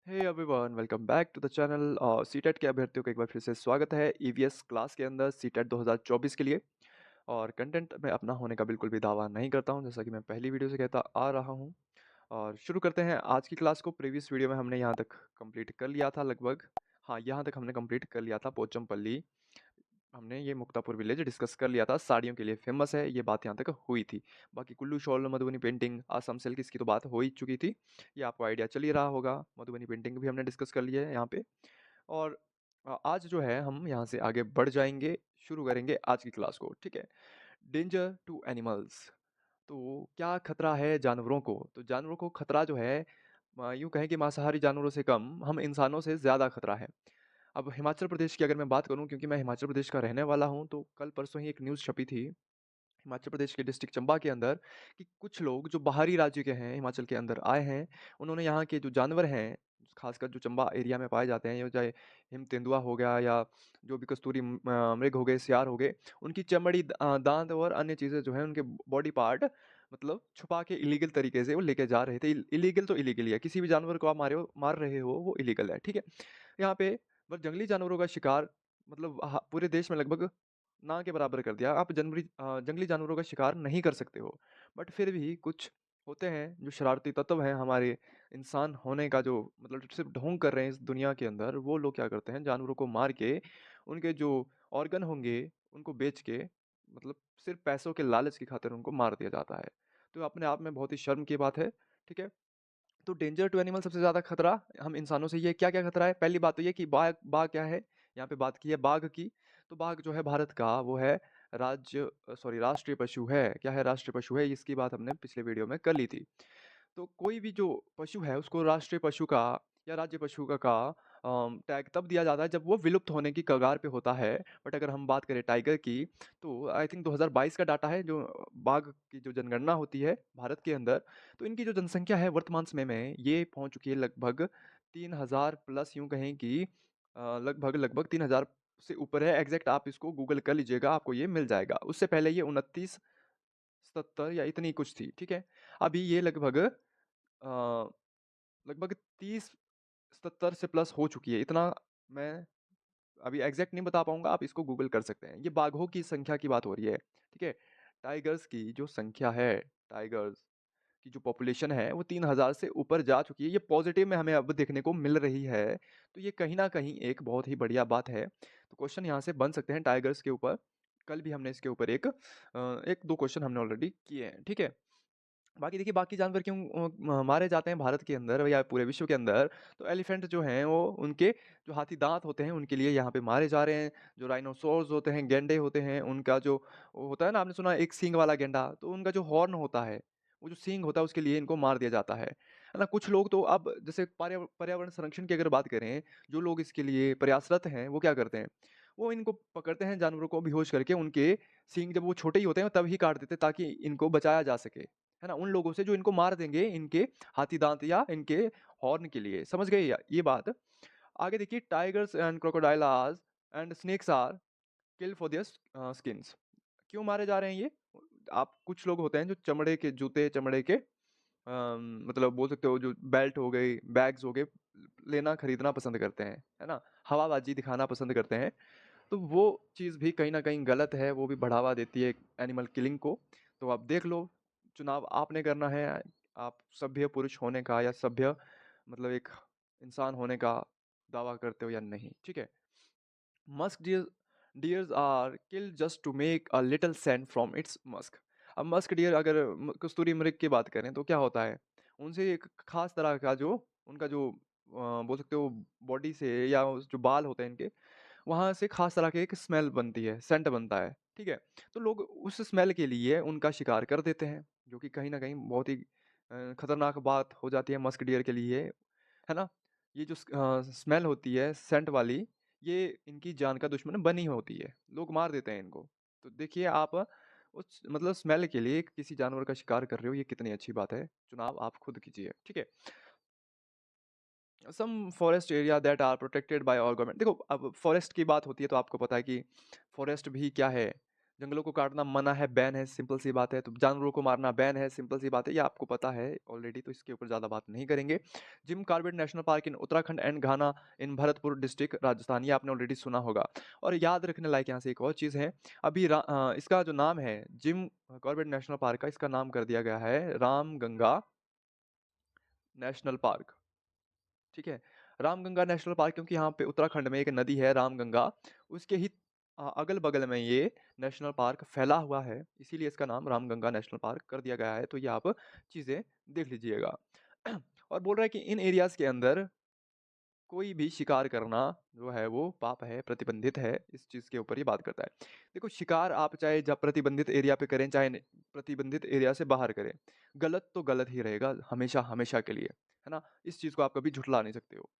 Hey everyone, welcome back to the channel. CTET के अभ्यर्थियों का एक बार फिर से स्वागत है ईवीएस क्लास के अंदर सीटेट 2024 के लिए। और कंटेंट में अपना होने का बिल्कुल भी दावा नहीं करता हूं, जैसा कि मैं पहली वीडियो से कहता आ रहा हूं। और शुरू करते हैं आज की क्लास को। प्रीवियस वीडियो में हमने यहाँ तक कंप्लीट कर लिया था लगभग। हाँ, यहाँ तक हमने कंप्लीट कर लिया था पोचमपल्ली। हमने ये मुक्तापुर विलेज डिस्कस कर लिया था, साड़ियों के लिए फेमस है, ये बात यहाँ तक हुई थी। बाकी Kullu shawl, Madhubani painting, Assam silk, इसकी तो बात हो ही चुकी थी। ये आपको आइडिया चल ही रहा होगा। मधुबनी पेंटिंग भी हमने डिस्कस कर लिया है यहाँ पे। और आज जो है हम यहाँ से आगे बढ़ जाएंगे, शुरू करेंगे आज की क्लास को। ठीक है। Danger to animals. तो क्या खतरा है जानवरों को? तो जानवरों को खतरा जो है, यूँ कहें कि मांसाहारी जानवरों से कम हम इंसानों से ज़्यादा खतरा है। अब हिमाचल प्रदेश की अगर मैं बात करूँ, क्योंकि मैं हिमाचल प्रदेश का रहने वाला हूँ, तो कल परसों ही एक न्यूज़ छपी थी हिमाचल प्रदेश के डिस्ट्रिक्ट चंबा के अंदर कि कुछ लोग जो बाहरी राज्य के हैं हिमाचल के अंदर आए हैं, उन्होंने यहाँ के जो जानवर हैं, खासकर जो चंबा एरिया में पाए जाते हैं, ये चाहे हिम तेंदुआ हो गया या जो भी कस्तूरी मृग हो गए, सियार हो गए, उनकी चमड़ी, दांत और अन्य चीज़ें जो हैं, उनके बॉडी पार्ट मतलब छुपा के इलीगल तरीके से वो लेके जा रहे थे। इलीगल तो इलीगल ही है, किसी भी जानवर को आप मार रहे हो वो इलीगल है। ठीक है। यहाँ पे बस जंगली जानवरों का शिकार मतलब पूरे देश में लगभग ना के बराबर कर दिया। आप जंगली जानवरों का शिकार नहीं कर सकते हो। बट फिर भी कुछ होते हैं जो शरारती तत्व हैं, हमारे इंसान होने का जो मतलब सिर्फ़ ढोंग कर रहे हैं इस दुनिया के अंदर, वो लोग क्या करते हैं, जानवरों को मार के उनके जो ऑर्गन होंगे, उनको बेच के मतलब सिर्फ़ पैसों के लालच की खातिर उनको मार दिया जाता है। तो अपने आप में बहुत ही शर्म की बात है। ठीक है? तो डेंजर टू एनिमल सबसे ज़्यादा खतरा हम इंसानों से ये क्या-क्या खतरा है? पहली बात तो ये कि बाघ बाघ क्या है? यहाँ पे बात की है बाघ की। तो बाघ जो है भारत का वो है राष्ट्रीय पशु है। क्या है? राष्ट्रीय पशु है। इसकी बात हमने पिछले वीडियो में कर ली थी। तो कोई भी जो पशु है उसको राष्ट्रीय पशु का या राज्य पशु का टैग तब दिया जाता है जब वो विलुप्त होने की कगार पे होता है। बट अगर हम बात करें टाइगर की, तो आई थिंक 2022 का डाटा है जो बाघ की जो जनगणना होती है भारत के अंदर, तो इनकी जो जनसंख्या है वर्तमान समय में ये पहुंच चुकी है लगभग 3000 प्लस, यूं कहें कि लगभग लगभग 3000 से ऊपर है। एग्जैक्ट आप इसको गूगल कर लीजिएगा, आपको ये मिल जाएगा। उससे पहले ये 29 77 या इतनी कुछ थी। ठीक है। अभी ये लगभग 30-70 से प्लस हो चुकी है। इतना मैं अभी एग्ज़ैक्ट नहीं बता पाऊँगा, आप इसको गूगल कर सकते हैं। ये बाघों की संख्या की बात हो रही है, ठीक है? टाइगर्स की जो संख्या है, टाइगर्स की जो पॉपुलेशन है, वो 3000 से ऊपर जा चुकी है। ये पॉज़िटिव में हमें अब देखने को मिल रही है, तो ये कहीं न कहीं एक बहुत ही बढ़िया बात है। तो क्वेश्चन यहाँ से बन सकते हैं टाइगर्स के ऊपर। कल भी हमने इसके ऊपर 1-2 क्वेश्चन हमने ऑलरेडी किए हैं, ठीक है? बाकी देखिए, बाकी जानवर क्यों मारे जाते हैं भारत के अंदर या पूरे विश्व के अंदर, तो एलिफेंट जो हैं वो उनके जो हाथी दांत होते हैं उनके लिए यहाँ पे मारे जा रहे हैं। जो राइनोसोर्स होते हैं, गैंडे होते हैं, उनका जो वो होता है ना, आपने सुना एक सींग वाला गैंडा, तो उनका जो हॉर्न होता है, वो जो सींग होता है उसके लिए इनको मार दिया जाता है ना? कुछ लोग तो अब जैसे पर्यावरण संरक्षण की अगर बात करें, जो लोग इसके लिए प्रयासरत हैं वो क्या करते हैं, वो इनको पकड़ते हैं जानवरों को बेहोश करके, उनके सींग जब वो छोटे ही होते हैं तभी काट देते हैं ताकि इनको बचाया जा सके। है ना? उन लोगों से जो इनको मार देंगे इनके हाथी दाँत या इनके हॉर्न के लिए। समझ गए या ये बात? आगे देखिए, tigers and crocodiles and snakes are killed for their skins. क्यों मारे जा रहे हैं ये? आप कुछ लोग होते हैं जो चमड़े के जूते, चमड़े के मतलब बोल सकते हो जो बेल्ट हो गई, बैग्स हो गए, लेना खरीदना पसंद करते हैं। है ना? हवाबाजी दिखाना पसंद करते हैं। तो वो चीज़ भी कहीं न कहीं गलत है, वो भी बढ़ावा देती है एनिमल किलिंग को। तो आप देख लो, चुनाव आपने करना है, आप सभ्य पुरुष होने का या सभ्य मतलब एक इंसान होने का दावा करते हो या नहीं, ठीक है? Musk deers are killed just to make a little scent from its musk. अब मस्क डियर अगर कस्तूरी मृग की बात करें तो क्या होता है, उनसे एक खास तरह का जो उनका जो बोल सकते हो बॉडी से या जो बाल होते हैं इनके, वहाँ से खास तरह की एक स्मेल बनती है, सेंट बनता है, ठीक है? तो लोग उस स्मेल के लिए उनका शिकार कर देते हैं, जो कि कहीं न कहीं बहुत ही खतरनाक बात हो जाती है मस्क डियर के लिए, है ना? ये जो स्मेल होती है सेंट वाली, ये इनकी जान का दुश्मन बनी होती है, लोग मार देते हैं इनको। तो देखिए, आप उस मतलब स्मेल के लिए किसी जानवर का शिकार कर रहे हो, ये कितनी अच्छी बात है, चुनाव आप खुद कीजिए, ठीक है? Some forest area that are protected by our government. देखो, अब फॉरेस्ट की बात होती है तो आपको पता है कि फॉरेस्ट भी क्या है, जंगलों को काटना मना है, बैन है, सिंपल सी बात है। तो जानवरों को मारना बैन है, सिंपल सी बात है, ये आपको पता है ऑलरेडी, तो इसके ऊपर ज़्यादा बात नहीं करेंगे। Jim Corbett national park in Uttarakhand and Ghana in Bharatpur district Rajasthan, ये आपने ऑलरेडी सुना होगा। और याद रखने लायक यहाँ से एक और चीज़ है, अभी इसका जो नाम है जिम कॉर्बेट नेशनल पार्क का, इसका नाम कर दिया गया है रामगंगा नेशनल पार्क। ठीक है? रामगंगा नेशनल पार्क, क्योंकि यहाँ पे उत्तराखंड में एक नदी है रामगंगा, उसके ही अगल-बगल में ये नेशनल पार्क फैला हुआ है, इसीलिए इसका नाम रामगंगा नेशनल पार्क कर दिया गया है, तो ये आप चीज़ें देख लीजिएगा। और बोल रहा है कि इन एरियाज़ के अंदर कोई भी शिकार करना जो है वो पाप है, प्रतिबंधित है, इस चीज़ के ऊपर ये बात करता है। देखो शिकार आप चाहे जब प्रतिबंधित एरिया पे करें, चाहे प्रतिबंधित एरिया से बाहर करें, गलत तो गलत ही रहेगा हमेशा, हमेशा के लिए, है ना? इस चीज़ को आप कभी झुठला नहीं सकते हो।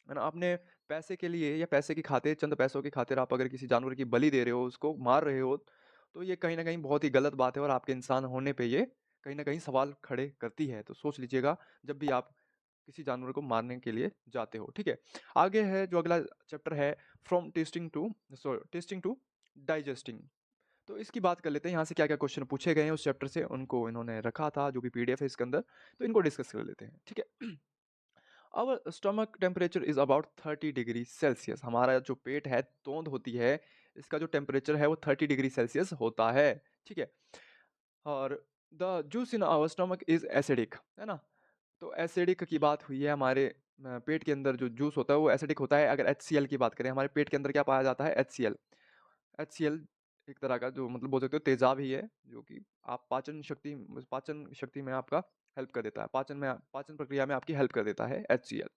है ना? आपने पैसे के लिए या पैसे की खातिर, चंद पैसों की खातिर आप अगर किसी जानवर की बलि दे रहे हो, उसको मार रहे हो, तो ये कहीं न कहीं बहुत ही गलत बात है और आपके इंसान होने पे ये कहीं न कहीं सवाल खड़े करती है। तो सोच लीजिएगा जब भी आप किसी जानवर को मारने के लिए जाते हो, ठीक है? आगे है जो अगला चैप्टर है, टेस्टिंग टू डाइजेस्टिंग। तो इसकी बात कर लेते हैं, यहाँ से क्या-क्या क्वेश्चन पूछे गए हैं उस चैप्टर से, उनको इन्होंने रखा था, जो भी पीडीएफ है इसके अंदर, तो इनको डिस्कस कर लेते हैं, ठीक है? Our stomach temperature is about 30 degree Celsius. हमारा जो पेट है, तोंद होती है, इसका जो टेम्परेचर है वो 30 डिग्री सेल्सियस होता है, ठीक है? और the juice in our stomach is acidic, है ना? तो एसिडिक की बात हुई है, हमारे पेट के अंदर जो जूस होता है वो एसिडिक होता है। अगर HCl की बात करें, हमारे पेट के अंदर क्या पाया जाता है? HCl। HCl एक तरह का जो मतलब बोल सकते हो तेज़ाब ही है, जो कि आप पाचन शक्ति में आपका हेल्प कर देता है। पाचन प्रक्रिया में आपकी हेल्प कर देता है HCl,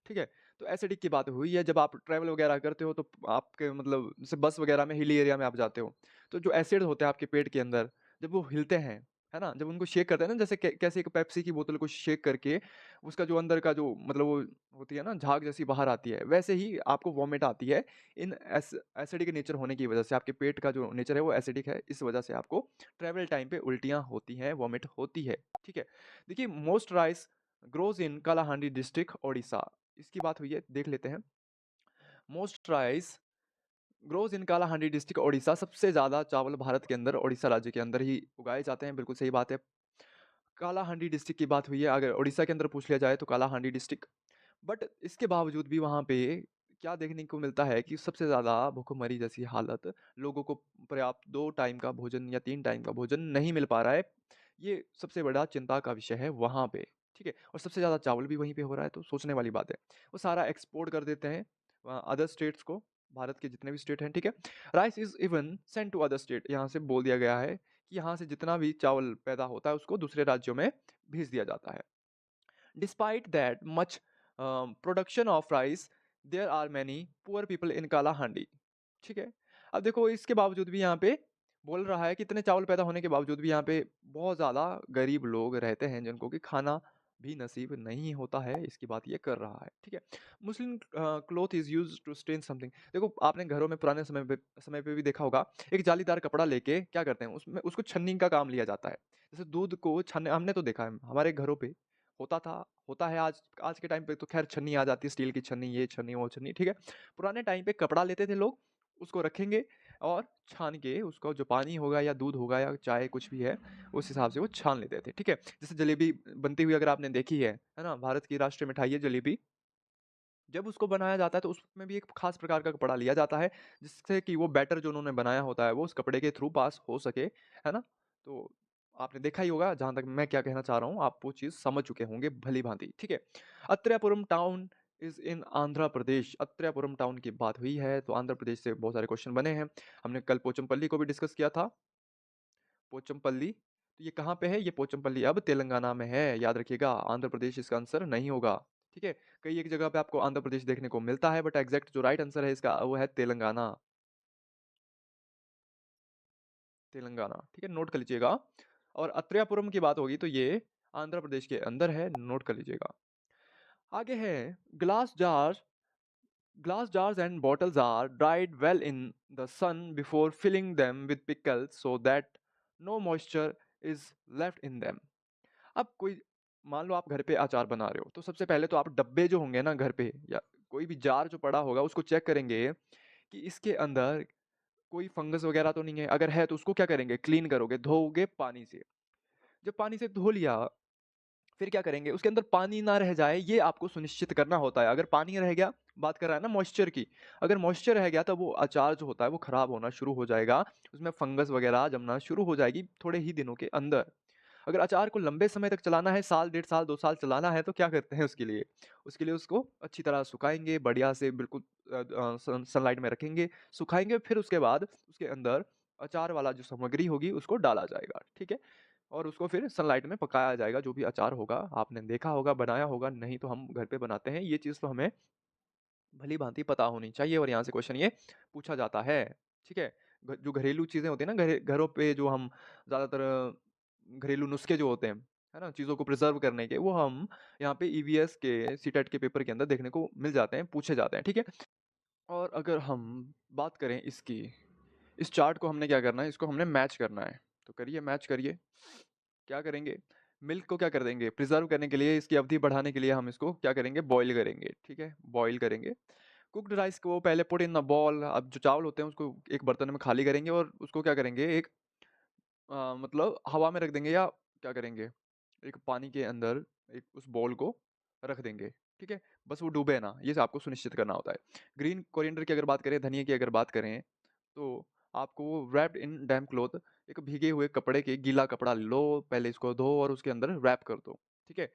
ठीक है? तो एसिडिक की बात हुई है, जब आप ट्रैवल वगैरह करते हो तो आपके मतलब जैसे बस वगैरह में हिली एरिया में आप जाते हो, तो जो एसिड होते हैं आपके पेट के अंदर, जब वो हिलते हैं, है ना? जब उनको शेक करते हैं ना, जैसे कैसे एक पेप्सी की बोतल को शेक करके उसका जो अंदर का जो मतलब वो होती है ना झाग जैसी बाहर आती है, वैसे ही आपको वॉमिट आती है इन एसिडिक नेचर होने की वजह से। आपके पेट का जो नेचर है वो एसिडिक है, इस वजह से आपको ट्रैवल टाइम पे उल्टियाँ होती हैं, वॉमिट होती है, ठीक है? देखिए मोस्ट राइस ग्रोज़ इन कालाहांडी डिस्ट्रिक्ट ओडिशा, इसकी बात हुई है, देख लेते हैं। मोस्ट राइस ग्रोज़ इन कालाहांडी डिस्ट्रिक्ट ओडिशा, सबसे ज़्यादा चावल भारत के अंदर ओडिशा राज्य के अंदर ही उगाए जाते हैं, बिल्कुल सही बात है। कालाहांडी डिस्ट्रिक्ट की बात हुई है, अगर ओडिशा के अंदर पूछ लिया जाए तो कालाहांडी डिस्ट्रिक्ट। बट इसके बावजूद भी वहाँ पे क्या देखने को मिलता है कि सबसे ज़्यादा भुखमरी जैसी हालत, लोगों को पर्याप्त 2 टाइम का भोजन या 3 टाइम का भोजन नहीं मिल पा रहा है। ये सबसे बड़ा चिंता का विषय है वहाँ पे, ठीक है? और सबसे ज़्यादा चावल भी वहीं पे हो रहा है, तो सोचने वाली बात है। वो सारा एक्सपोर्ट कर देते हैं अदर स्टेट्स को, भारत के जितने भी स्टेट हैं, ठीक है? Rice is even sent to other state, यहाँ से बोल दिया गया है कि यहाँ से जितना भी चावल पैदा होता है, उसको दूसरे राज्यों में भेज दिया जाता है। Despite that much production of rice, there are many poor people in Kalahandi. ठीक है? अब देखो इसके बावजूद भी यहाँ पे बोल रहा है कि इतने चावल पैदा होने के बावजूद भी यहाँ पे बहुत ज़्यादा गरीब लोग रहते हैं जिनको कि खाना भी नसीब नहीं होता है, इसकी बात ये कर रहा है, ठीक है? Muslin cloth is used to stain something. देखो आपने घरों में पुराने समय पे भी देखा होगा, एक जालीदार कपड़ा लेके क्या करते हैं उसमें उसको छन्नी का काम लिया जाता है। जैसे दूध को छानने हमने तो देखा है हमारे घरों पे होता था, होता है आज आज के टाइम पे तो ख़ैर छन्नी आ जाती है, स्टील की छन्नी, ये छन्नी, वो छन्नी, ठीक है? पुराने टाइम पे कपड़ा लेते थे लोग, उसको रखेंगे और छान के उसका जो पानी होगा या दूध होगा या चाय कुछ भी है, उस हिसाब से वो छान लेते थे, ठीक है? जैसे जलेबी बनती हुई अगर आपने देखी है ना? भारत की राष्ट्रीय मिठाई है जलेबी। जब उसको बनाया जाता है तो उसमें भी एक ख़ास प्रकार का कपड़ा लिया जाता है, जिससे कि वो बैटर जो उन्होंने बनाया होता है वो उस कपड़े के थ्रू पास हो सके, है ना? तो आपने देखा ही होगा, जहाँ तक मैं क्या कहना चाह रहा हूँ, आप वो चीज़ समझ चुके होंगे भली-भाँति, ठीक है? Atreyapuram town is in Andhra Pradesh. Atreyapuram town की बात हुई है, तो आंध्र प्रदेश से बहुत सारे क्वेश्चन बने हैं। हमने कल पोचमपल्ली को भी डिस्कस किया था। पोचमपल्ली, तो ये कहाँ पे है? ये पोचमपल्ली अब तेलंगाना में है, याद रखिएगा आंध्र प्रदेश इसका आंसर नहीं होगा, ठीक है? कई एक जगह पे आपको आंध्र प्रदेश देखने को मिलता है बट एग्ज़ैक्ट जो राइट आंसर है इसका वो है तेलंगाना, तेलंगाना, ठीक है? नोट कर लीजिएगा। और अत्रेयापुरम की बात होगी तो ये आंध्र प्रदेश के अंदर है, नोट कर लीजिएगा। आगे है glass jars Glass jars and bottles are dried well in the sun before filling them with pickles so that no moisture is left in them. अब कोई मान लो आप घर पे अचार बना रहे हो, तो सबसे पहले तो आप डब्बे जो होंगे ना घर पे या कोई भी जार जो पड़ा होगा उसको चेक करेंगे कि इसके अंदर कोई फंगस वगैरह तो नहीं है, अगर है तो उसको क्या करेंगे, क्लीन करोगे, धोओगे पानी से। जब पानी से धो लिया, फिर क्या करेंगे, उसके अंदर पानी ना रह जाए ये आपको सुनिश्चित करना होता है। अगर पानी रह गया, बात कर रहा है ना मॉइस्चर की, अगर मॉइस्चर रह गया तो वो अचार जो होता है वो खराब होना शुरू हो जाएगा, उसमें फंगस वगैरह जमना शुरू हो जाएगी थोड़े ही दिनों के अंदर। अगर अचार को लंबे समय तक चलाना है, साल, डेढ़ साल, 2 साल चलाना है, तो क्या करते हैं उसके लिए? उसके लिए उसको अच्छी तरह सुखाएँगे, बढ़िया से बिल्कुल सनलाइट में रखेंगे, सुखाएँगे, फिर उसके बाद उसके अंदर अचार वाला जो सामग्री होगी उसको डाला जाएगा, ठीक है? और उसको फिर सनलाइट में पकाया जाएगा, जो भी अचार होगा, आपने देखा होगा, बनाया होगा, नहीं तो हम घर पे बनाते हैं, ये चीज़ तो हमें भली-भाँति पता होनी चाहिए और यहाँ से क्वेश्चन ये पूछा जाता है, ठीक है? जो घरेलू चीज़ें होती हैं ना, घरों पे जो हम ज़्यादातर घरेलू नुस्खे जो होते हैं, है ना? चीज़ों को प्रिज़र्व करने के, वो हम यहाँ पे ईवीएस के सीटेट के पेपर के अंदर देखने को मिल जाते हैं, पूछे जाते हैं, ठीक है? और अगर हम बात करें इसकी, इस चार्ट को हमने क्या करना है, इसको हमने मैच करना है, तो करिए, मैच करिए। क्या करेंगे, मिल्क को क्या कर देंगे, प्रिज़र्व करने के लिए, इसकी अवधि बढ़ाने के लिए हम इसको क्या करेंगे, बॉयल करेंगे, ठीक है? बॉयल करेंगे। कुक्ड राइस को पहले पुट इन अ बॉल, अब जो चावल होते हैं उसको एक बर्तन में खाली करेंगे और उसको क्या करेंगे, एक मतलब हवा में रख देंगे, या क्या करेंगे, एक पानी के अंदर एक उस बॉल को रख देंगे, ठीक है? बस वो डूबे ना, ये आपको सुनिश्चित करना होता है। ग्रीन कोरिएंडर की अगर बात करें, धनिये की अगर बात करें, तो आपको वो रैप्ड इन डैम्प क्लॉथ, एक भीगे हुए कपड़े के, गीला कपड़ा लो, पहले इसको धो और उसके अंदर रैप कर दो, ठीक है?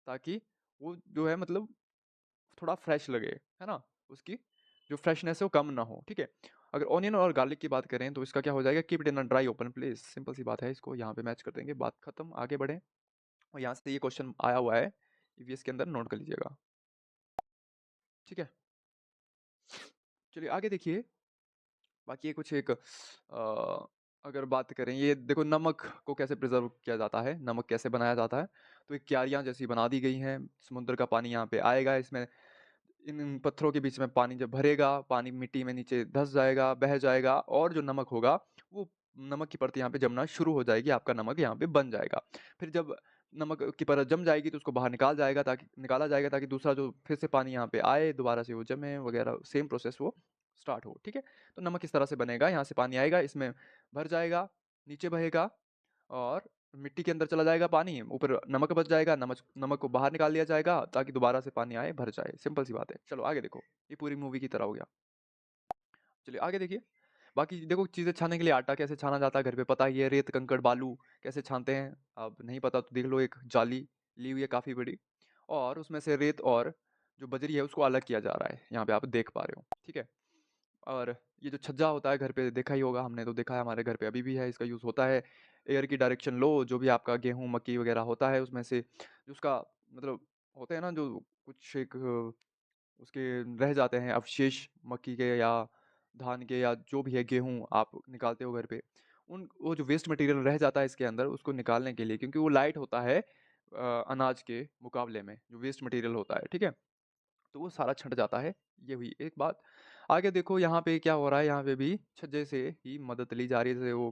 ताकि वो जो है मतलब थोड़ा फ्रेश लगे, है ना? उसकी जो फ्रेशनेस है वो कम ना हो, ठीक है? अगर ऑनियन और गार्लिक की बात करें तो इसका क्या हो जाएगा, keep it in a dry open place, simple सी बात है, इसको यहाँ पे मैच कर देंगे, बात खत्म, आगे बढ़ें। और यहाँ से ये क्वेश्चन आया हुआ है, ईवीएस के अंदर, नोट कर लीजिएगा, ठीक है? चलिए आगे देखिए, बाकी ये कुछ एक अगर बात करें, ये देखो नमक को कैसे प्रिज़र्व किया जाता है, नमक कैसे बनाया जाता है, तो ये क्यारियाँ जैसी बना दी गई हैं, समुद्र का पानी यहाँ पे आएगा, इसमें इन पत्थरों के बीच में पानी जब भरेगा, पानी मिट्टी में नीचे धँस जाएगा, बह जाएगा और जो नमक होगा, वो नमक की परत यहाँ पे जमना शुरू हो जाएगी, आपका नमक यहाँ पे बन जाएगा। फिर जब नमक की परत जम जाएगी तो उसको बाहर निकाला जाएगा ताकि दूसरा जो फिर से पानी यहाँ पे आए, दोबारा से वो जमे वगैरह, सेम प्रोसेस वो स्टार्ट हो, ठीक है? तो नमक इस तरह से बनेगा, यहाँ से पानी आएगा, इसमें भर जाएगा, नीचे बहेगा और मिट्टी के अंदर चला जाएगा पानी, ऊपर नमक बच जाएगा, नमक को बाहर निकाल लिया जाएगा ताकि दोबारा से पानी आए, भर जाए। सिंपल सी बात है। चलो आगे देखो, ये पूरी मूवी की तरह हो गया। चलिए आगे देखिए। बाकी देखो चीज़ें छानने के लिए आटा कैसे छाना जाता है घर पे पता ही है, रेत, कंकड़, बालू कैसे छानते हैं। अब नहीं पता तो देख लो, एक जाली ली हुई है काफ़ी बड़ी और उसमें से रेत और जो बजरी है उसको अलग किया जा रहा है। यहाँ पे आप देख पा रहे हो, ठीक है? और ये जो छज्जा होता है घर पे देखा ही होगा, हमने तो देखा है, हमारे घर पे अभी भी है, इसका यूज़ होता है। एयर की डायरेक्शन लो, जो भी आपका गेहूँ, मक्की वगैरह होता है उसमें से जो उसका मतलब होते हैं ना, जो कुछ एक उसके रह जाते हैं अवशेष मक्की के या धान के या जो भी है, गेहूँ आप निकालते हो घर पे, उन वो जो वेस्ट मटेरियल रह जाता है इसके अंदर, उसको निकालने के लिए, क्योंकि वो लाइट होता है अनाज के मुकाबले में, जो वेस्ट मटेरियल होता है, ठीक है? तो वो सारा छँट जाता है, ये हुई एक बात। आगे देखो यहाँ पे क्या हो रहा है, यहाँ पे भी छज्जे से ही मदद ली जा रही है, जैसे वो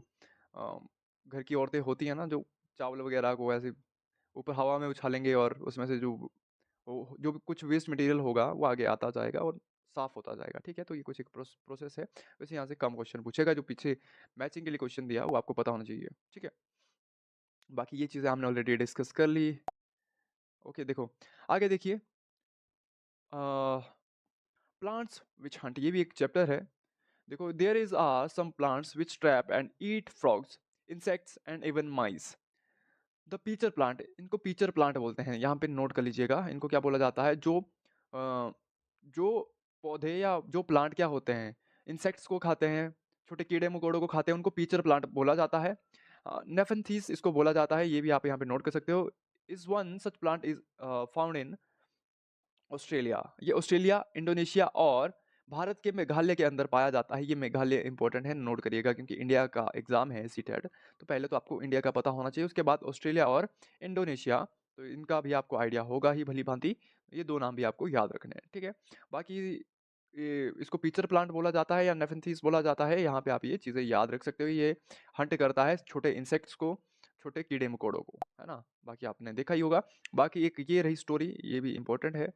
अ, घर की औरतें होती हैं ना, जो चावल वगैरह को ऐसे ऊपर हवा में उछालेंगे और उसमें से वो जो भी कुछ वेस्ट मटेरियल होगा, वो आगे आता जाएगा और साफ़ होता जाएगा, ठीक है? तो ये कुछ एक प्रोसेस है। वैसे यहाँ से कम क्वेश्चन पूछेगा, जो पीछे मैचिंग के लिए क्वेश्चन दिया, वो आपको पता होना चाहिए, ठीक है? बाकी ये चीज़ें हमने ऑलरेडी डिस्कस कर ली। ओके, देखो, आगे देखिए प्लांट्स व्हिच हंट, ये भी एक चैप्टर है। देखो, there is are some plants which trap and eat frogs, insects and even mice. The pitcher plant, इनको पीचर प्लांट बोलते हैं, यहाँ पे नोट कर लीजिएगा, इनको क्या बोला जाता है, जो पौधे या जो प्लांट क्या होते हैं, इंसेक्ट्स को खाते हैं, छोटे कीड़े मकोड़ों को खाते हैं, उनको पीचर प्लांट बोला जाता है। नेफेंथीस इसको बोला जाता है, ये भी आप यहाँ पे नोट कर सकते हो। Is one such plant is found in Australia, ये ऑस्ट्रेलिया, इंडोनेशिया और भारत के मेघालय के अंदर पाया जाता है। ये मेघालय इंपॉर्टेंट है, नोट करिएगा, क्योंकि इंडिया का एग्जाम है सीटेट, तो पहले तो आपको इंडिया का पता होना चाहिए, उसके बाद ऑस्ट्रेलिया और इंडोनेशिया, तो इनका भी आपको आइडिया होगा ही भली भांति। ये दो नाम भी आपको याद रखने हैं, ठीक है? बाकी ये इसको पीचर प्लांट बोला जाता है या नेफेंथीस बोला जाता है, यहाँ पे आप ये चीज़ें याद रख सकते हो। ये हंट करता है छोटे इंसेक्ट्स को, छोटे कीड़े मकोड़ों को, है ना? बाकी आपने देखा ही होगा। बाकी एक ये रही स्टोरी, ये भी इम्पोर्टेंट है।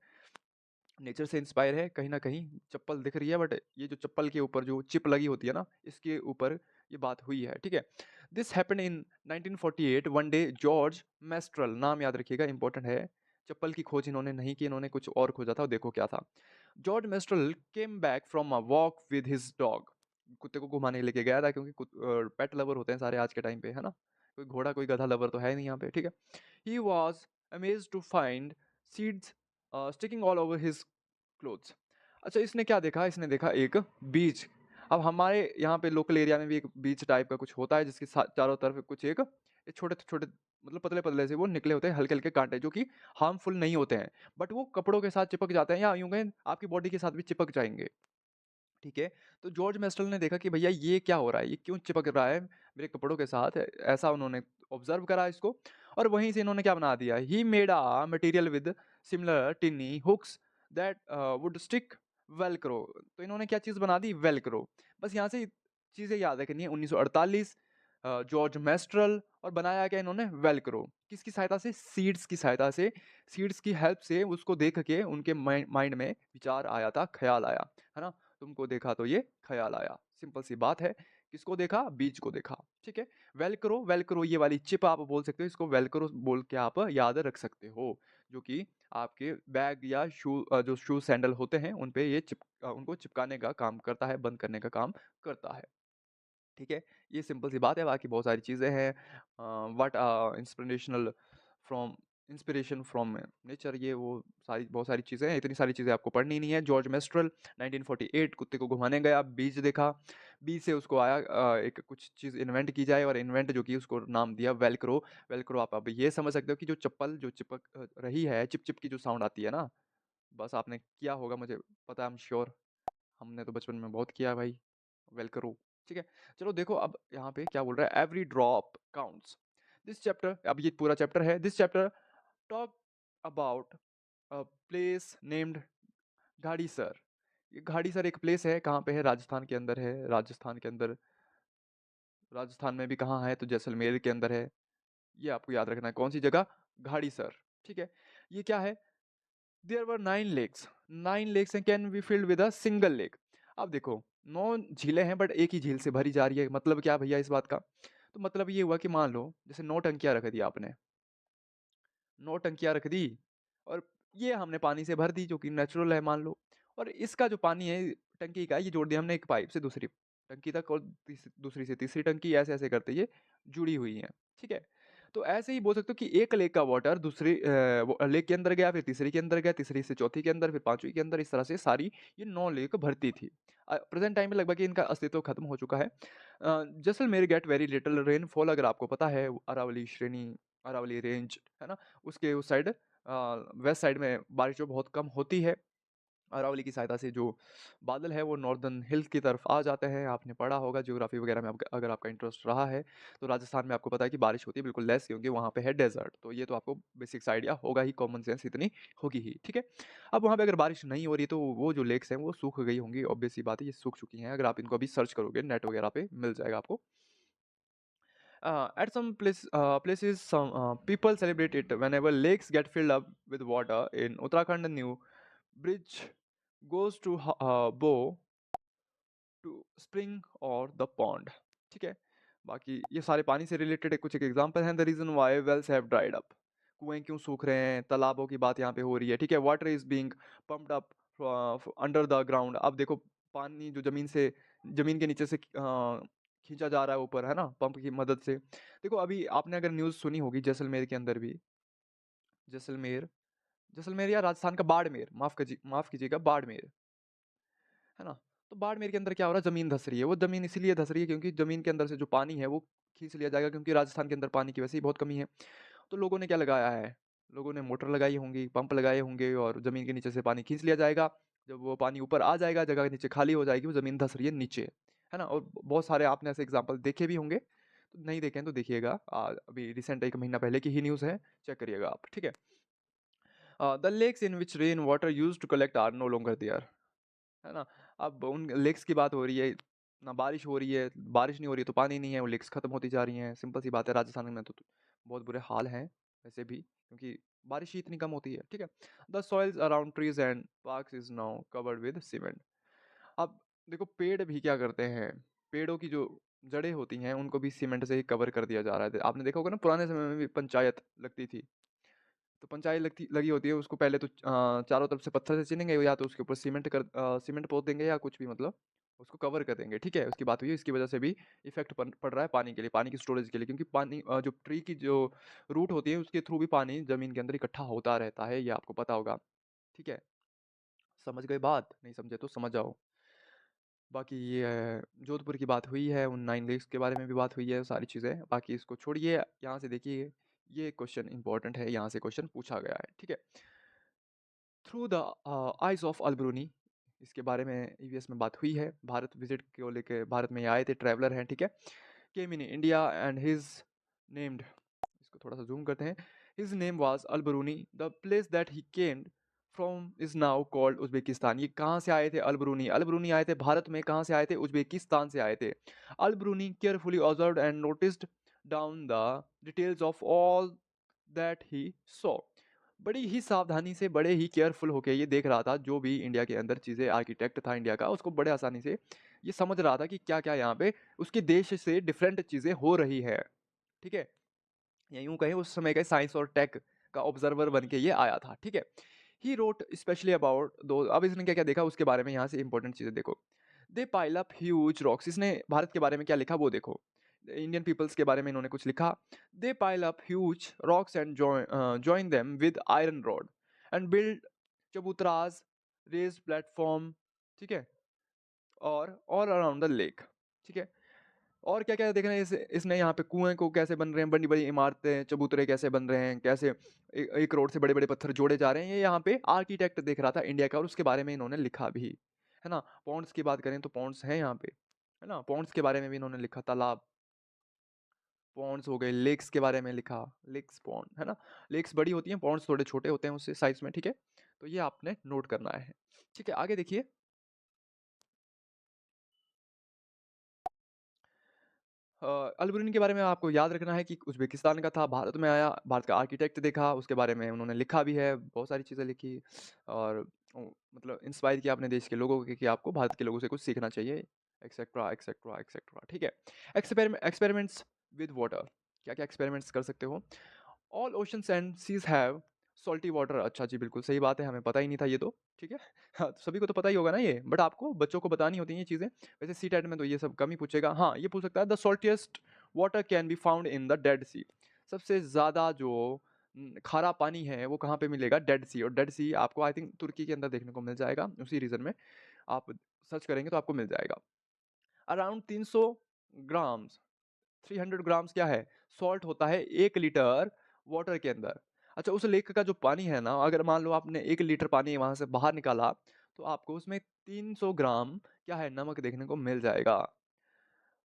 नेचर से इंस्पायर है कहीं न कहीं, चप्पल दिख रही है बट ये जो चप्पल के ऊपर जो चिप लगी होती है ना, इसके ऊपर ये बात हुई है, ठीक है? This happened in 1948 one day George menstrual नाम याद रखिएगा इम्पोर्टेंट है। चप्पल की खोज इन्होंने नहीं की, इन्होंने कुछ और खोजा था और देखो क्या था। George menstrual came back from a walk with his dog. कुत्ते को घुमाने लेके गया था क्योंकि पेट लवर होते हैं सारे आज के टाइम पे, है ना? कोई घोड़ा, कोई गधा लवर तो है नहीं यहाँ पे, ठीक है? He was amazed to find seeds sticking all over his clothes. अच्छा इसने क्या देखा? इसने देखा एक बीज। अब हमारे यहाँ पे लोकल एरिया में भी एक बीज टाइप का कुछ होता है जिसके चारों तरफ कुछ एक छोटे-छोटे मतलब पतले-पतले से वो निकले होते हैं हल्के-हल्के काँटे जो कि हार्मफुल नहीं होते हैं। बट वो कपड़ों के साथ चिपक जाते हैं या यूँ कहें आपकी बॉडी के साथ भी चिपक जाएँगे। ठीक है? तो जॉर्ज मेस्टल ने देखा कि भैया ये क्या हो रहा है? ये क्यों चिपक रहा है मेरे कपड़ों के साथ? ऐसा उन्होंने ऑब्ज़र्व करा इसको और वहीं से इन्होंने क्या बना दिया, he made a material with similar tiny hooks that would stick Velcro. तो इन्होंने क्या चीज़ बना दी? वेल्क्रो। बस यहाँ से चीज़ें याद रखनी है 1948 जॉर्ज मेस्ट्रल और बनाया क्या इन्होंने? वेल्क्रो। किसकी सहायता से? सीड्स की सहायता से। सीड्स की हेल्प से उसको देख के उनके माइंड में विचार आया था, ख़्याल आया। है ना? तुमको देखा तो ये ख़्याल आया। सिंपल सी बात है। किसको देखा? बीज को देखा। ठीक है? वेल्क्रो, वेल्क्रो ये वाली चिप आप बोल सकते हो, इसको वेल्क्रो बोल के आप याद रख सकते हो। जो कि आपके बैग या जो शू सैंडल होते हैं, उन पे ये उनको चिपकाने का काम करता है, बंद करने का काम करता है। ठीक है? ये सिंपल सी बात है, बाकी बहुत सारी चीज़ें हैं। What from inspiration from nature ये वो सारी बहुत सारी चीज़ें हैं, इतनी सारी चीज़ें आपको पढ़नी नहीं है। जॉर्ज मेस्ट्रल 1948 कुत्ते को घुमाने गया, बीज देखा, बीज से उसको आया एक कुछ चीज़ इन्वेंट की जाए और इन्वेंट जो की उसको नाम दिया वेल्क्रो। वेल्क्रो आप अब ये समझ सकते हो कि जो चप्पल जो चिपक रही है, चिप-चिप की जो साउंड आती है ना, बस आपने किया होगा मुझे पता है आई एम श्योर। हमने तो बचपन में बहुत किया है भाई, वेलक्रो, ठीक है? चलो देखो अब यहाँ पे क्या बोल रहा है every drop counts. This chapter अब ये पूरा चैप्टर है। This chapter talk about a place named Gadisar. ये घाड़ीसर एक प्लेस है, कहाँ पे है? राजस्थान के अंदर है। राजस्थान के अंदर राजस्थान में भी कहाँ है? तो जैसलमेर के अंदर है। ये आपको याद रखना है। कौन-सी जगह? घाड़ीसर, ठीक है? ये क्या है? There were 9 lakes, 9 lakes and can be filled with a single lake. अब देखो 9 झीलें हैं बट एक ही झील से भरी जा रही है। मतलब क्या भैया इस बात का? तो मतलब ये हुआ कि मान लो जैसे 9 टंकियाँ रख दी आपने, 9 टंकियाँ रख दी और ये हमने पानी से भर दी जो कि नेचुरल है मान लो और इसका जो पानी है टंकी का ये जोड़ दिया हमने एक पाइप से दूसरी टंकी तक और दूसरी से तीसरी टंकी ऐसे-ऐसे करते ये जुड़ी हुई हैं, ठीक है? तो ऐसे ही बोल सकते हो कि एक लेक का वाटर दूसरी वो लेक के अंदर गया, फिर तीसरी के अंदर गया, तीसरी से चौथी के अंदर, फिर पाँचवीं के अंदर, इस तरह से सारी ये 9 लेक भरती थी। प्रेज़ेंट टाइम में लगभग इनका अस्तित्व खत्म हो चुका है। Jaisalmer get very little rainfall अगर आपको पता है अरावली श्रेणी, अरावली रेंज, है ना? उसके उस साइड वेस्ट साइड में बारिशें बहुत कम होती है। अरावली की सहायता से जो बादल है वो नॉर्दर्न हिल्स की तरफ आ जाते हैं। आपने पढ़ा होगा ज्योग्राफी वगैरह में आपका अगर आपका इंटरेस्ट रहा है, तो राजस्थान में आपको पता है कि बारिश होती है बिल्कुल लेस क्योंकि वहाँ पे है डेज़र्ट। तो ये तो आपको बेसिक्स आइडिया होगा ही, कॉमन सेंस इतनी होगी ही, ठीक है? अब वहाँ पे अगर बारिश नहीं हो रही है तो वो जो लेक्स हैं वो सूख गई होंगी, ऑब्वियस सी बात है ये सूख चुकी हैं। अगर आप इनको अभी सर्च करोगे नेट वगैरह पे मिल जाएगा आपको। At some places, some people celebrate it whenever lakes get filled up with water. In Uttarakhand, a new bridge goes to bow to spring or the pond. ठीक है? बाकी ये सारे पानी से रिलेटेड कुछ एक एग्जांपल हैं। The reason why wells have dried up. कुएं क्यों सूख रहे हैं? तालाबों की बात यहाँ पे हो रही है। ठीक है? Water is being pumped up under the ground. अब देखो पानी जो जमीन के नीचे से खींचा जा रहा है ऊपर, है ना? पंप की मदद से। देखो अभी आपने अगर न्यूज़ सुनी होगी जैसलमेर के अंदर भी, जैसलमेर जैसलमेर या राजस्थान का बाड़मेर, माफ़ कीजिएगा बाड़मेर, है ना? तो बाड़मेर के अंदर क्या हो रहा है, ज़मीन धँस रही है। वो ज़मीन इसीलिए धँस रही है क्योंकि ज़मीन के अंदर से जो पानी है वो खींच लिया जाएगा क्योंकि राजस्थान के अंदर पानी की वैसे ही बहुत कमी है। तो लोगों ने क्या लगाया है, लोगों ने मोटर लगाई होंगी, पंप लगाए होंगे और ज़मीन के नीचे से पानी खींच लिया जाएगा। जब वो पानी ऊपर आ जाएगा, जगह नीचे खाली हो जाएगी, वो ज़मीन धँस रही है नीचे, है ना? और बहुत सारे आपने ऐसे एग्ज़ाम्पल देखे भी होंगे, तो नहीं देखे हैं तो देखिएगा। अभी रिसेंट 1 महीना पहले की ही न्यूज़ है, चेक करिएगा आप, ठीक है? The lakes in which rain water used to collect are no longer there. है ना? अब उन लेक्स की बात हो रही है, ना बारिश हो रही है, बारिश नहीं हो रही है तो पानी नहीं है, वो लेक्स खत्म होती जा रही हैं, सिंपल सी बात है। राजस्थान में तो बहुत बुरे हाल हैं वैसे भी। क्योंकि बारिश ही इतनी कम होती है, ठीक है। The soils around trees and parks is now covered with cement. अब देखो पेड़ भी क्या करते हैं, पेड़ों की जो जड़ें होती हैं उनको भी सीमेंट से ही कवर कर दिया जा रहा है। आपने देखा होगा ना, पुराने समय में भी पंचायत लगती थी, तो पंचायत लगती लगी होती है, उसको पहले तो चारों तरफ से पत्थर से चिनेंगे, या तो उसके ऊपर सीमेंट पोत देंगे, या कुछ भी मतलब उसको कवर कर देंगे, ठीक है। उसकी बात हुई है, इसकी वजह से भी इफेक्ट पड़ रहा है पानी के लिए, पानी की स्टोरेज के लिए, क्योंकि पानी जो ट्री की जो रूट होती है उसके थ्रू भी पानी जमीन के अंदर इकट्ठा होता रहता है, ये आपको पता होगा, ठीक है। समझ गए बात, नहीं समझे तो समझ जाओ। बाकी ये जोधपुर की बात हुई है, उन 9 लेक्स के बारे में भी बात हुई है, सारी चीज़ें, बाकी इसको छोड़िए, यहाँ से देखिए, ये क्वेश्चन इंपॉर्टेंट है, यहाँ से क्वेश्चन पूछा गया है, ठीक है। थ्रू द आइज ऑफ अलब्रूनी, इसके बारे में ईवीएस में बात हुई है, भारत विजिट को लेके भारत में ये आए थे, ट्रैवलर हैं, ठीक है। Came in India and his named, इसको थोड़ा सा जूम करते हैं, his name was Alberuni, the place that he came from is now called Uzbekistan. ये कहाँ से आए थे अलबरूनी? अलबरूनी आए थे भारत में, कहाँ से आए थे? उज्बेकिस्तान से आए थे। Al-Biruni carefully observed and noticed down the details of all that he saw. बड़ी ही सावधानी से, बड़े ही केयरफुल होके ये देख रहा था, जो भी इंडिया के अंदर चीज़ें, आर्किटेक्ट था इंडिया का, उसको बड़े आसानी से ये समझ रहा था कि क्या क्या यहाँ पे उसके देश से डिफरेंट चीज़ें हो रही है, ठीक है। या यूं कहें उस समय के साइंस और टेक का ऑब्जर्वर बन के ये आया था, ठीक है। ही रोट स्पेशली अबाउट दो, अब इसने क्या क्या देखा उसके बारे में, यहाँ से इंपॉर्टेंट चीज़ें देखो। दे पाइल अप ह्यूज रॉक्स, इसने भारत के बारे में क्या लिखा वो देखो, इंडियन पीपल्स के बारे में इन्होंने कुछ लिखा। They pile up huge rocks and join them with iron rod and build चबूतराज, रेज प्लेटफॉर्म, ठीक है, और ऑल अराउंड द लेक, ठीक है। और क्या-क्या देखना है इसने यहाँ पे, कुएँ को कैसे बन रहे हैं, बड़ी-बड़ी इमारतें, चबूतरे कैसे बन रहे हैं, कैसे एक रोड से बड़े-बड़े पत्थर जोड़े जा रहे हैं, ये यहाँ पे आर्किटेक्ट देख रहा था इंडिया का, और उसके बारे में इन्होंने लिखा भी, है ना। पॉन्ड्स की बात करें तो पॉन्ड्स हैं यहाँ पे, है ना, पॉन्ड्स के बारे में भी इन्होंने लिखा, तालाब, पॉन्ड्स हो गए, लेक्स के बारे में लिखा, लेक्स पॉन्ड, है ना। लेक्स बड़ी होती हैं, पॉन्ड्स थोड़े छोटे होते हैं उससे साइज़ में, ठीक है। तो ये आपने नोट करना है, ठीक है। आगे देखिए, अलबरूनी के बारे में आपको याद रखना है कि उज़्बेकिस्तान का था, भारत में आया, भारत का आर्किटेक्ट देखा, उसके बारे में उन्होंने लिखा भी है, बहुत सारी चीज़ें लिखी, और मतलब इंस्पायर किया अपने देश के लोगों को कि आपको भारत के लोगों से कुछ सीखना चाहिए, एक्सेट्रा, एक्सेट्रा, एक्सेट्रा, ठीक है। एक्सपेरिमेंट्स विद वाटर, क्या-क्या एक्सपेरिमेंट्स कर सकते हो? All oceans and seas have salty water, अच्छा जी, बिल्कुल सही बात है, हमें पता ही नहीं था ये तो, ठीक है। हाँ, तो सभी को तो पता ही होगा ना ये, बट आपको बच्चों को बतानी होती हैं ये चीज़ें। वैसे सीटेट में तो ये सब कम ही पूछेगा। हाँ, ये पूछ सकता है, the saltiest water can be found in the Dead Sea. सबसे ज़्यादा जो खारा पानी है वो कहाँ पे मिलेगा? डेड सी, और डेड सी आपको आई थिंक तुर्की के अंदर देखने को मिल जाएगा, उसी रीजन में आप सर्च करेंगे तो आपको मिल जाएगा। अराउंड 300 ग्राम्स, 300 ग्राम्स क्या है? सॉल्ट होता है 1 लीटर वाटर के अंदर। अच्छा, उस लेक का जो पानी है ना, अगर मान लो आपने 1 लीटर पानी वहाँ से बाहर निकाला, तो आपको उसमें 300 ग्राम क्या है? नमक देखने को मिल जाएगा।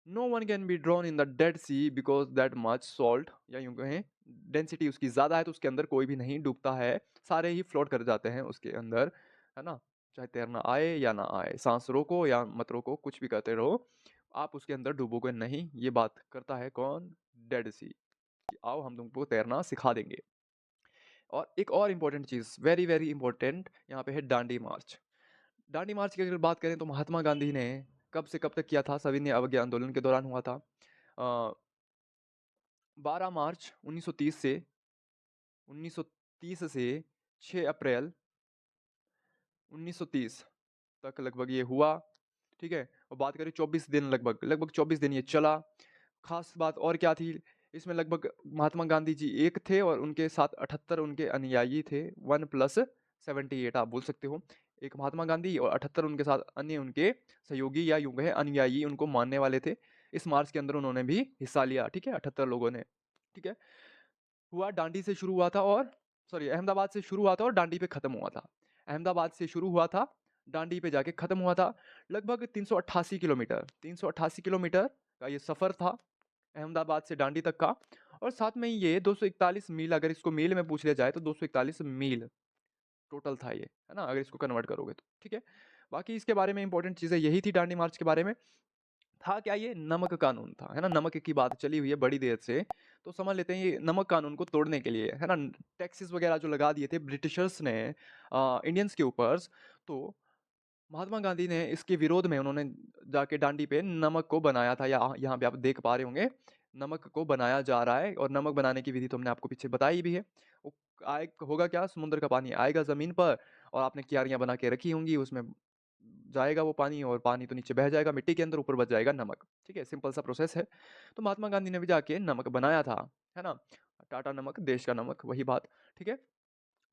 No one can be drawn in the Dead Sea because that much salt, या यूँ कहें डेंसिटी उसकी ज़्यादा है, तो उसके अंदर कोई भी नहीं डूबता है, सारे ही फ्लोट कर जाते हैं उसके अंदर, है ना? चाहे तैरना आए या ना आए, साँस रोको या मत रोको, कुछ भी करते रहो, आप उसके अंदर डूबोगे नहीं। ये बात करता है कौन? डेड सी, कि आओ हम तुमको तैरना सिखा देंगे। और एक और इम्पोर्टेंट चीज़, वेरी, वेरी इम्पोर्टेंट, यहाँ पे है डांडी मार्च। डांडी मार्च की अगर बात करें तो महात्मा गांधी ने कब से कब तक किया था? सविनय अवज्ञा आंदोलन के दौरान हुआ था। 12 मार्च 1930 से 6 अप्रैल 1930 तक लगभग ये हुआ, ठीक है? और बात करें 24 दिन, लगभग 24 दिन ये चला। ख़ास बात और क्या थी? इसमें लगभग महात्मा गांधी जी एक थे और उनके साथ 78 उनके अनुयायी थे, 1 प्लस 78 आप बोल सकते हो। एक महात्मा गांधी और 78 उनके साथ अन्य उनके सहयोगी, या यूँ कहें अनुयायी, उनको मानने वाले थे। इस मार्च के अंदर उन्होंने भी हिस्सा लिया, ठीक है? 78 लोगों ने, ठीक है? हुआ दांडी से शुरू हुआ था, और सॉरी, अहमदाबाद से शुरू हुआ था और दांडी पे खत्म हुआ था। अहमदाबाद से शुरू हुआ था, दांडी पे जाके खत्म हुआ था। लगभग 388 किलोमीटर, 388 किलोमीटर का ये सफ़र था अहमदाबाद से दांडी तक का, और साथ में ही ये 241 मील, अगर इसको मील में पूछ लिया जाए तो 241 मील टोटल था ये, है ना? अगर इसको कन्वर्ट करोगे तो, ठीक है? बाकी इसके बारे में इंपॉर्टेंट चीज़ें यही थी दांडी मार्च के बारे में। था क्या ये? नमक कानून था, है ना? नमक की बात चली हुई है बड़ी देर से, तो समझ लेते हैं ये नमक कानून को तोड़ने के लिए, है ना? टैक्सेस वगैरह जो लगा दिए थे ब्रिटिशर्स ने इंडियंस के ऊपर, तो महात्मा गांधी ने इसके विरोध में उन्होंने जाके डांडी पे नमक को बनाया था, या यहाँ पे आप देख पा रहे होंगे नमक को बनाया जा रहा है। और नमक बनाने की विधि तो हमने आपको पीछे बताई भी है। वो आए होगा क्या, समुद्र का पानी आएगा जमीन पर और आपने क्यारियां बना के रखी होंगी, उसमें जाएगा वो पानी और पानी तो नीचे बह जाएगा मिट्टी के अंदर, ऊपर बच जाएगा नमक। ठीक है, सिंपल सा प्रोसेस है। तो महात्मा गांधी ने भी जाके नमक बनाया था, है ना? टाटा नमक, देश का नमक, वही बात। ठीक है।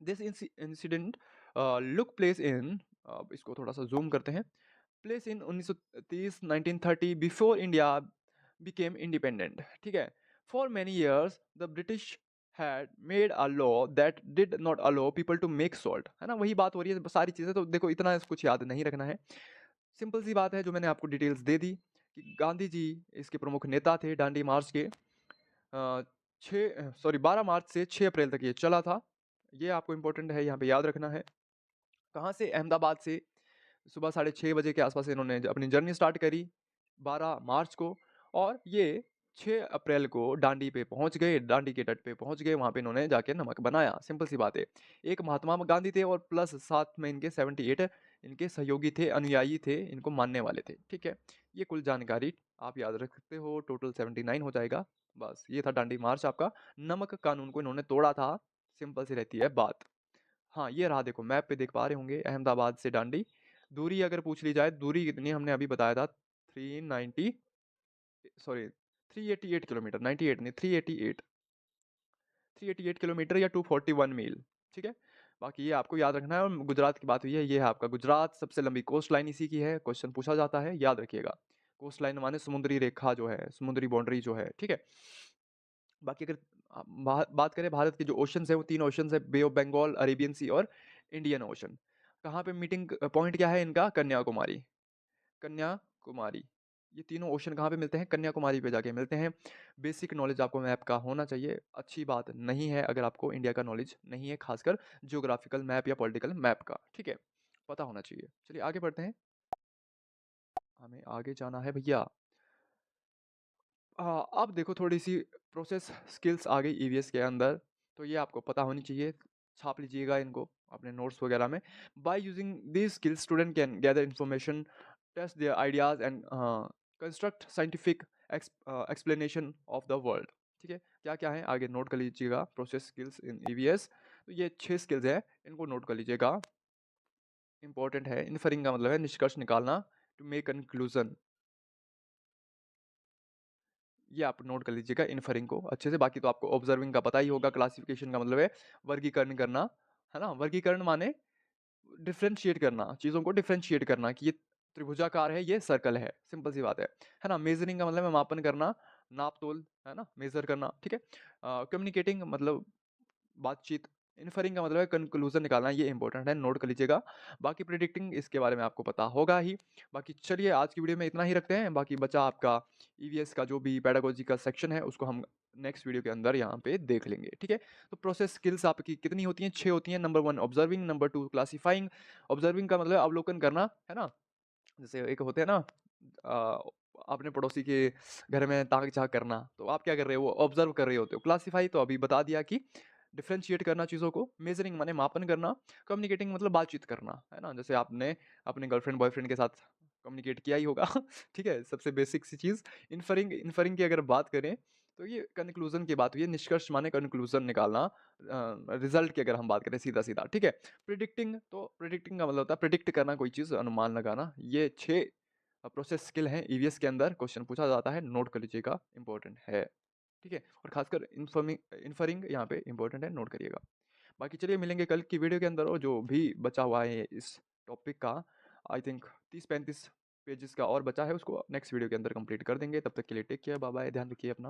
This incident look place in, इसको थोड़ा सा जूम करते हैं, place in 1930 1930 before India became independent. ठीक है। For many years the British had made a law that did not allow people to make salt, है ना? वही बात हो रही है, सारी चीज़ें तो देखो इतना कुछ याद नहीं रखना है। सिंपल सी बात है जो मैंने आपको डिटेल्स दे दी कि गांधी जी इसके प्रमुख नेता थे दांडी मार्च के। 12 मार्च से 6 अप्रैल तक ये चला था। ये आपको इंपॉर्टेंट है, यहाँ पे याद रखना है। कहाँ से? अहमदाबाद से सुबह 6:30 बजे के आसपास इन्होंने अपनी जर्नी स्टार्ट करी 12 मार्च को, और ये 6 अप्रैल को दांडी पे पहुंच गए, दांडी के तट पे पहुंच गए, वहां पे इन्होंने जाके नमक बनाया। सिंपल सी बात है। एक महात्मा गांधी थे और प्लस साथ में इनके 78 इनके सहयोगी थे, अनुयायी थे, इनको मानने वाले थे। ठीक है। ये कुल जानकारी आप याद रख सकते हो, टोटल 79 हो जाएगा। बस ये था दांडी मार्च आपका। नमक कानून को इन्होंने तोड़ा था, सिंपल सी रहती है बात। हाँ, ये रहा, देखो मैप पे देख पा रहे होंगे अहमदाबाद से दांडी। दूरी अगर पूछ ली जाए, दूरी कितनी हमने अभी बताया था, 390 सॉरी 388 किलोमीटर, 98 नहीं, 388 किलोमीटर या 241 मील। ठीक है। बाकी ये आपको याद रखना है। और गुजरात की बात हुई है, ये है आपका गुजरात, सबसे लंबी कोस्ट लाइन इसी की है, क्वेश्चन पूछा जाता है, याद रखिएगा। कोस्ट लाइन माने समुद्री रेखा जो है, समुद्री बाउंड्री जो है। ठीक है। बाकी अगर बात करें भारत के जो ओशंस है, वो 3 ओशंस है, बे ऑफ बंगाल, अरेबियन सी और इंडियन ओशन। कहाँ पे मीटिंग पॉइंट क्या है इनका? कन्याकुमारी। कन्याकुमारी। ये तीनों ओशन कहाँ पे मिलते हैं? कन्याकुमारी पे जाके मिलते हैं। बेसिक नॉलेज आपको मैप का होना चाहिए। अच्छी बात नहीं है अगर आपको इंडिया का नॉलेज नहीं है, खासकर जियोग्राफिकल मैप या पॉलिटिकल मैप का। ठीक है, पता होना चाहिए। चलिए आगे बढ़ते हैं, हमें आगे जाना है भैया। अब देखो थोड़ी सी प्रोसेस स्किल्स आ गई ईवीएस के अंदर, तो ये आपको पता होनी चाहिए। छाप लीजिएगा इनको अपने नोट्स वगैरह में। By using these skills student can gather information, test their ideas and construct scientific explanation of the world. ठीक है, क्या क्या है आगे नोट कर लीजिएगा। प्रोसेस स्किल्स इन ईवीएस, तो ये 6 स्किल्स है, इनको नोट कर लीजिएगा। इंपॉर्टेंट है। इन्फरिंग का मतलब है निष्कर्ष निकालना, टू मेक कंक्लूजन। ये आप नोट कर लीजिएगा इन्फरिंग को अच्छे से। बाकी तो आपको ऑब्जर्विंग का पता ही होगा। क्लासिफिकेशन का मतलब है वर्गीकरण करना, है ना? वर्गीकरण माने डिफरेंशिएट करना, चीज़ों को डिफरेंशिएट करना कि ये त्रिभुजाकार है, ये सर्कल है, सिंपल सी बात है ना? मेजरिंग का मतलब है मापन करना, नाप तोल, है ना? मेजर करना। ठीक है। कम्युनिकेटिंग मतलब बातचीत। इन्फरिंग का मतलब है कंक्लूजन निकालना, ये इंपॉर्टेंट है, नोट कर लीजिएगा। बाकी प्रिडिक्टिंग इसके बारे में आपको पता होगा ही। बाकी चलिए आज की वीडियो में इतना ही रखते हैं। बाकी बचा आपका ईवीएस का जो भी पेडागोजी का सेक्शन है, उसको हम नेक्स्ट वीडियो के अंदर यहाँ पे देख लेंगे। ठीक है। तो प्रोसेस स्किल्स आपकी कितनी होती हैं? 6 होती हैं। Number 1 observing, number 2 classifying. Observing का मतलब अवलोकन करना, है ना? जैसे एक होते हैं ना, अ, अपने पड़ोसी के घर में ताक झाँक करना, तो आप क्या कर रहे हो? वो ऑब्जर्व कर रहे होते हो। क्लासिफाई तो अभी बता दिया कि डिफरेंशिएट करना चीज़ों को। मेजरिंग माने मापन करना। कम्युनिकेटिंग मतलब बातचीत करना, है ना? जैसे आपने अपने गर्लफ्रेंड बॉयफ्रेंड के साथ कम्युनिकेट किया ही होगा। ठीक है, सबसे बेसिक सी चीज़। इन्फरिंग, इन्फरिंग की अगर बात करें तो ये कंक्लूजन की बात हुई है। निष्कर्ष माने कंक्लूजन निकालना, रिजल्ट की अगर हम बात करें सीधा-सीधा। ठीक है। प्रिडिक्टिंग, तो प्रिडिक्टिंग का मतलब होता है प्रिडिक्ट करना, कोई चीज़ अनुमान लगाना। ये 6 प्रोसेस स्किल हैं ईवीएस के अंदर, क्वेश्चन पूछा जाता है, नोट कर लीजिएगा, इंपॉर्टेंट है। ठीक है। और खासकर इन्फरिंग यहाँ पे इंपॉर्टेंट है, नोट करिएगा। बाकी चलिए मिलेंगे कल की वीडियो के अंदर, और जो भी बचा हुआ है इस टॉपिक का, आई थिंक 30-35 पेजेस का और बचा है, उसको नेक्स्ट वीडियो के अंदर कंप्लीट कर देंगे। तब तक के लिए टेक केयर, बाय बाय, ध्यान रखिए अपना।